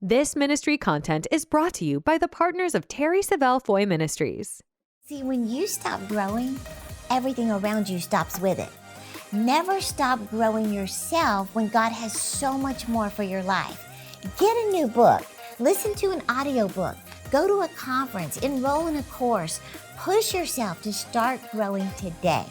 This ministry content is brought to you by the partners of Foy Ministries. See, when you stop growing, everything around you stops with it. Never stop growing yourself when God has so much more for your life. Get a new book, listen to an audiobook, go to a conference, enroll in a course. Push yourself to start growing today.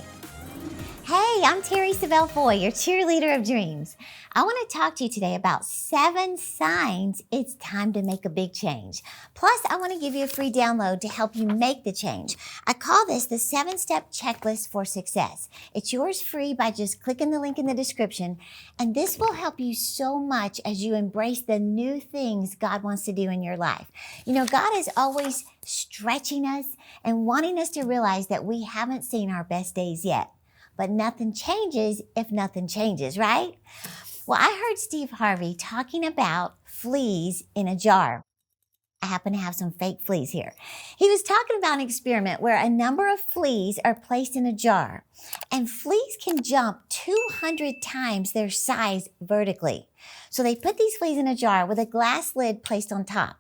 Hey, I'm Foy, your cheerleader of dreams. I want to talk to you today about 7 signs it's time to make a big change. Plus, I want to give you a free download to help you make the change. I call this the 7-step checklist for success. It's yours free by just clicking the link in the description, and this will help you so much as you embrace the new things God wants to do in your life. You know, God is always stretching us and wanting us to realize that we haven't seen our best days yet. But nothing changes if nothing changes, right? Well, I heard Steve Harvey talking about fleas in a jar. I happen to have some fake fleas here. He was talking about an experiment where a number of fleas are placed in a jar, and fleas can jump 200 times their size vertically. So they put these fleas in a jar with a glass lid placed on top.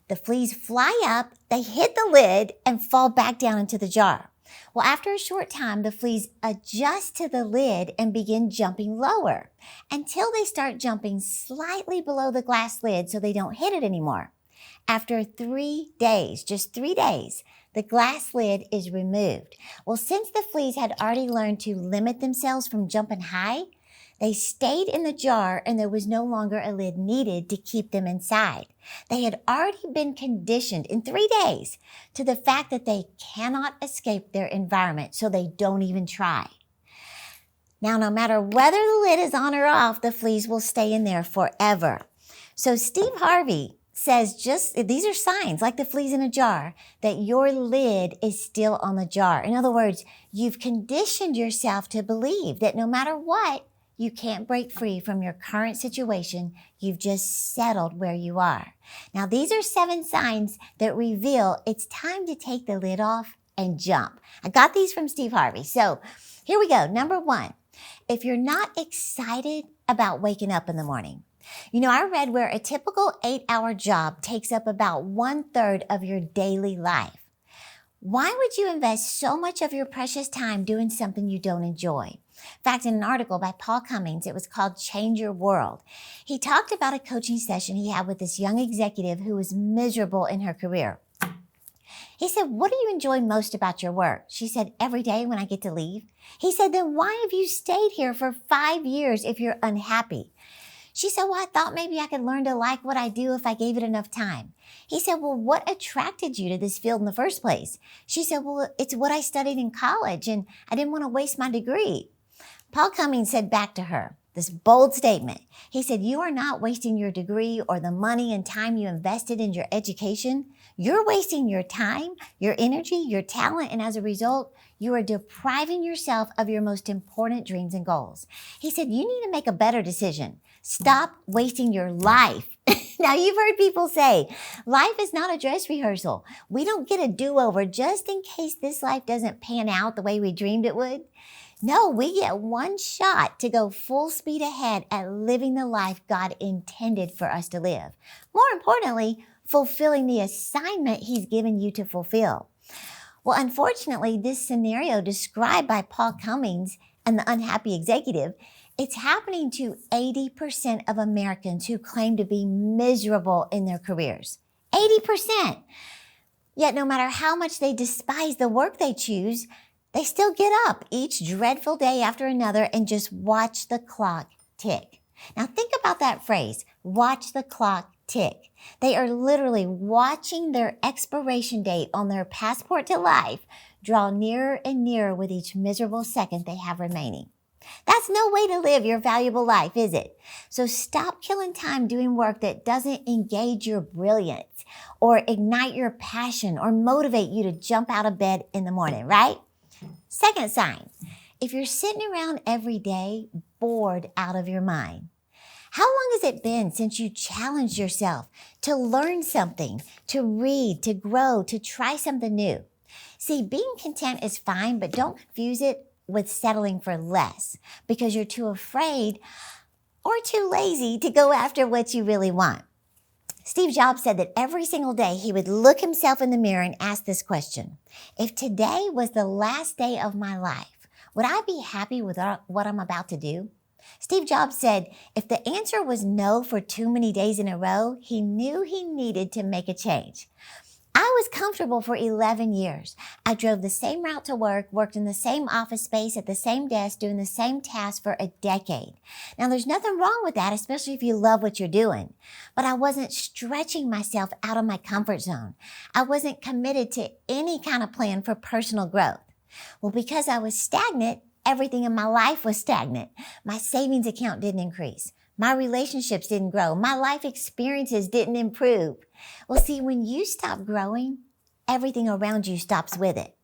The fleas fly up, they hit the lid, and fall back down into the jar. Well, after a short time, the fleas adjust to the lid and begin jumping lower until they start jumping slightly below the glass lid so they don't hit it anymore. After 3 days, just 3 days, the glass lid is removed. Well, since the fleas had already learned to limit themselves from jumping high, they stayed in the jar and there was no longer a lid needed to keep them inside. They had already been conditioned in 3 days to the fact that they cannot escape their environment, so they don't even try. Now, no matter whether the lid is on or off, the fleas will stay in there forever. So Steve Harvey says these are signs, like the fleas in a jar, that your lid is still on the jar. In other words, you've conditioned yourself to believe that no matter what, you can't break free from your current situation. You've just settled where you are. Now, these are 7 signs that reveal it's time to take the lid off and jump. I got these from Steve Harvey. So here we go. Number 1, if you're not excited about waking up in the morning. You know, I read where a typical 8-hour job takes up about 1/3 of your daily life. Why would you invest so much of your precious time doing something you don't enjoy? In fact, in an article by Paul Cummings, it was called Change Your World. He talked about a coaching session he had with this young executive who was miserable in her career. He said, "What do you enjoy most about your work?" She said, "Every day when I get to leave." He said, "Then why have you stayed here for 5 years if you're unhappy?" She said, "Well, I thought maybe I could learn to like what I do if I gave it enough time." He said, "Well, what attracted you to this field in the first place?" She said, "Well, it's what I studied in college and I didn't want to waste my degree." Paul Cummings said back to her this bold statement. He said, "You are not wasting your degree or the money and time you invested in your education. You're wasting your time, your energy, your talent, and as a result, you are depriving yourself of your most important dreams and goals." He said, "You need to make a better decision. Stop wasting your life." Now, you've heard people say, life is not a dress rehearsal. We don't get a do-over just in case this life doesn't pan out the way we dreamed it would. No, we get one shot to go full speed ahead at living the life God intended for us to live. More importantly, fulfilling the assignment He's given you to fulfill. Well, unfortunately, this scenario described by Paul Cummings and the unhappy executive, it's happening to 80% of Americans who claim to be miserable in their careers. 80%. Yet no matter how much they despise the work they choose, they still get up each dreadful day after another and just watch the clock tick. Now think about that phrase, watch the clock tick. They are literally watching their expiration date on their passport to life draw nearer and nearer with each miserable second they have remaining. That's no way to live your valuable life, is it? So stop killing time doing work that doesn't engage your brilliance or ignite your passion or motivate you to jump out of bed in the morning, right? Second sign, if you're sitting around every day bored out of your mind. How long has it been since you challenged yourself to learn something, to read, to grow, to try something new? See, being content is fine, but don't confuse it with settling for less because you're too afraid or too lazy to go after what you really want. Steve Jobs said that every single day he would look himself in the mirror and ask this question: if today was the last day of my life, would I be happy with what I'm about to do? Steve Jobs said if the answer was no for too many days in a row, he knew he needed to make a change. I was comfortable for 11 years. I drove the same route to work, worked in the same office space at the same desk, doing the same task for a decade. Now, there's nothing wrong with that, especially if you love what you're doing. But I wasn't stretching myself out of my comfort zone. I wasn't committed to any kind of plan for personal growth. Well, because I was stagnant, everything in my life was stagnant. My savings account didn't increase. My relationships didn't grow. My life experiences didn't improve. Well, see, when you stop growing, everything around you stops with it.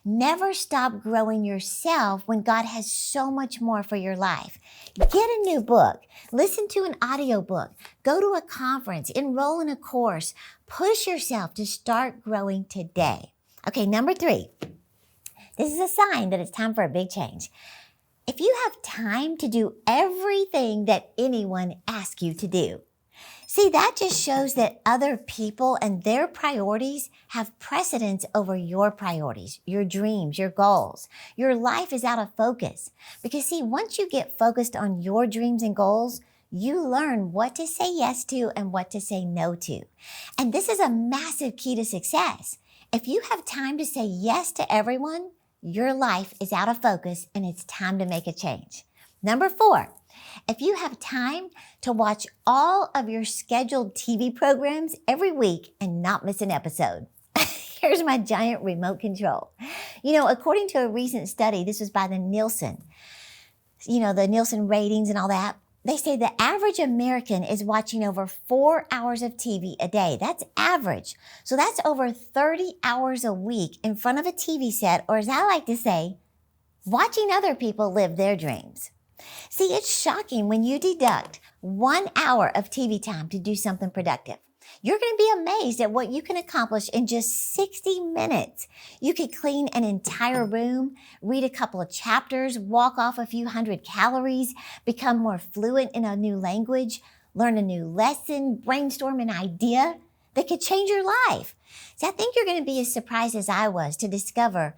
Never stop growing yourself when God has so much more for your life. Get a new book. Listen to an audiobook. Go to a conference. Enroll in a course. Push yourself to start growing today. Okay, number 3. This is a sign that it's time for a big change. If you have time to do everything that anyone asks you to do. See, that just shows that other people and their priorities have precedence over your priorities, your dreams, your goals. Your life is out of focus. Because see, once you get focused on your dreams and goals, you learn what to say yes to and what to say no to. And this is a massive key to success. If you have time to say yes to everyone, your life is out of focus and it's time to make a change. Number 4, if you have time to watch all of your scheduled TV programs every week and not miss an episode. Here's my giant remote control. According to a recent study, this was by the Nielsen, the Nielsen ratings and all that. They say the average American is watching over 4 hours of TV a day. That's average. So that's over 30 hours a week in front of a TV set, or as I like to say, watching other people live their dreams. See, it's shocking when you deduct 1 hour of TV time to do something productive. You're going to be amazed at what you can accomplish in just 60 minutes. You could clean an entire room, read a couple of chapters, walk off a few hundred calories, become more fluent in a new language, learn a new lesson, brainstorm an idea that could change your life. So I think you're going to be as surprised as I was to discover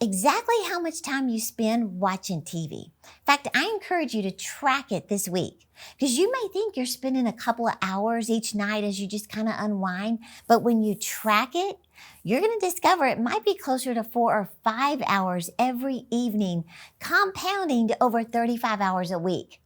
exactly how much time you spend watching TV. In fact, I encourage you to track it this week because you may think you're spending a couple of hours each night as you just kind of unwind. But when you track it, you're going to discover it might be closer to 4 or 5 hours every evening, compounding to over 35 hours a week.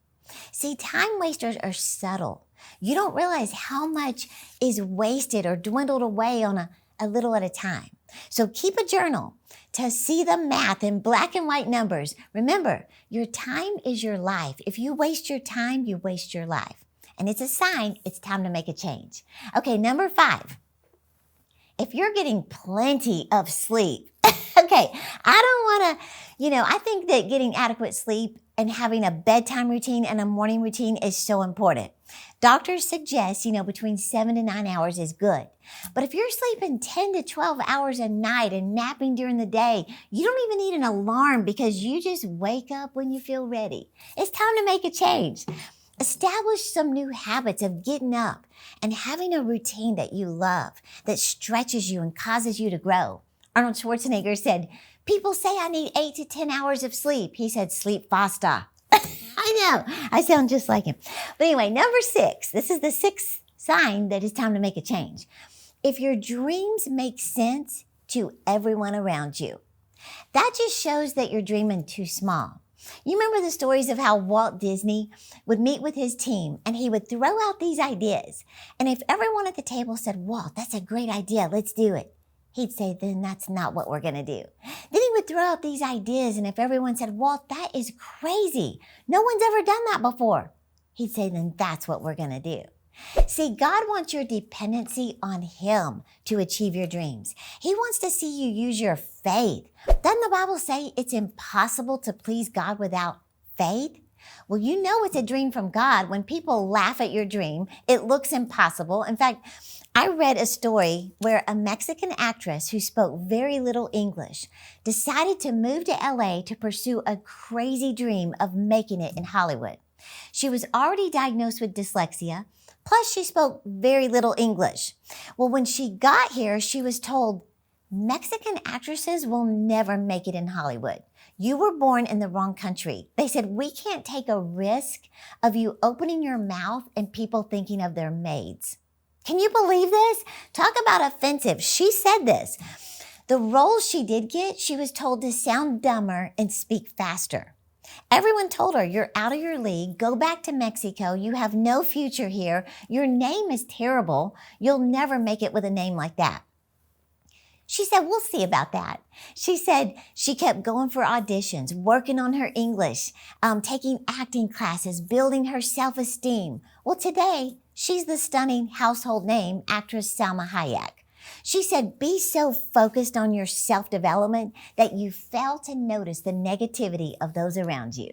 See, time wasters are subtle. You don't realize how much is wasted or dwindled away on a little at a time. So keep a journal to see the math in black and white numbers. Remember, your time is your life. If you waste your time, you waste your life. And it's a sign it's time to make a change. Okay, number 5. If you're getting plenty of sleep, okay, I don't want to, I think that getting adequate sleep and having a bedtime routine and a morning routine is so important. Doctors suggest, between 7 to 9 hours is good. But if you're sleeping 10 to 12 hours a night and napping during the day, you don't even need an alarm because you just wake up when you feel ready. It's time to make a change. Establish some new habits of getting up and having a routine that you love, that stretches you and causes you to grow. Arnold Schwarzenegger said, "People say I need 8 to 10 hours of sleep." He said, "Sleep faster." I know, I sound just like him. But anyway, number 6, this is the 6th sign that it's time to make a change. If your dreams make sense to everyone around you, that just shows that you're dreaming too small. You remember the stories of how Walt Disney would meet with his team and he would throw out these ideas. And if everyone at the table said, "Walt, that's a great idea, let's do it," he'd say, "Then that's not what we're going to do." Then he would throw out these ideas, and if everyone said, "Walt, that is crazy. No one's ever done that before," he'd say, "Then that's what we're going to do." See, God wants your dependency on Him to achieve your dreams. He wants to see you use your faith. Doesn't the Bible say it's impossible to please God without faith? Well, you know it's a dream from God. When people laugh at your dream, it looks impossible. In fact, I read a story where a Mexican actress who spoke very little English decided to move to LA to pursue a crazy dream of making it in Hollywood. She was already diagnosed with dyslexia, Plus, she spoke very little English. Well, when she got here, she was told, Mexican actresses will never make it in Hollywood. You were born in the wrong country. They said, we can't take a risk of you opening your mouth and people thinking of their maids. Can you believe this? Talk about offensive. She said this. The roles she did get, she was told to sound dumber and speak faster. Everyone told her, you're out of your league. Go back to Mexico. You have no future here. Your name is terrible. You'll never make it with a name like that. She said, we'll see about that. She said she kept going for auditions, working on her English, taking acting classes, building her self-esteem. Well, today, she's the stunning household name actress Salma Hayek. She said, be so focused on your self-development that you fail to notice the negativity of those around you.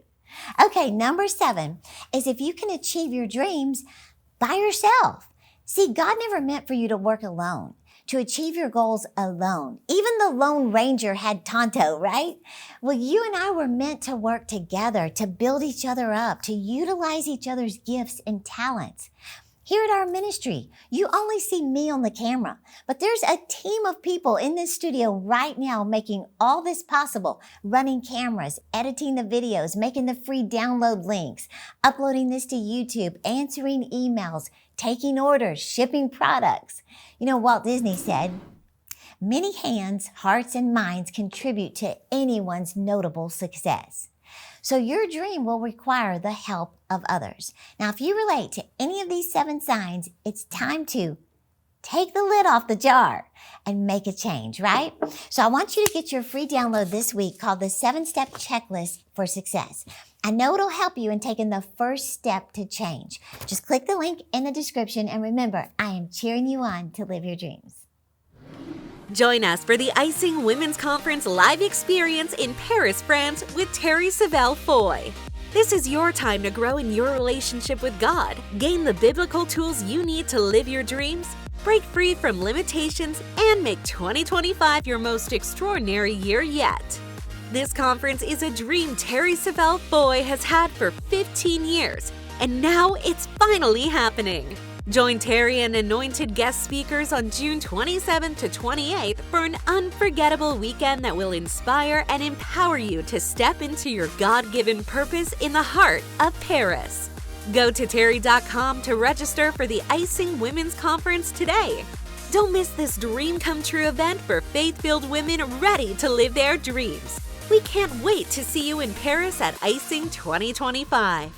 Okay, number 7 is if you can achieve your dreams by yourself. See, God never meant for you to work alone, to achieve your goals alone. Even the Lone Ranger had Tonto, right? Well, you and I were meant to work together, to build each other up, to utilize each other's gifts and talents. Here at our ministry, you only see me on the camera, but there's a team of people in this studio right now making all this possible, running cameras, editing the videos, making the free download links, uploading this to YouTube, answering emails, taking orders, shipping products. You know, Walt Disney said, many hands, hearts, and minds contribute to anyone's notable success. So your dream will require the help of others. Now, if you relate to any of these 7 signs, it's time to take the lid off the jar and make a change, right? So I want you to get your free download this week called the 7-Step Checklist for Success. I know it'll help you in taking the first step to change. Just click the link in the description, and remember, I am cheering you on to live your dreams. Join us for the Icing Women's Conference live experience in Paris, France with terrisavellefoy. This is your time to grow in your relationship with God, gain the biblical tools you need to live your dreams, break free from limitations, and make 2025 your most extraordinary year yet. This conference is a dream terrisavellefoy has had for 15 years, and now it's finally happening. Join Terry and anointed guest speakers on June 27th to 28th for an unforgettable weekend that will inspire and empower you to step into your God-given purpose in the heart of Paris. Go to terry.com to register for the Icing Women's Conference today. Don't miss this dream-come-true event for faith-filled women ready to live their dreams. We can't wait to see you in Paris at Icing 2025.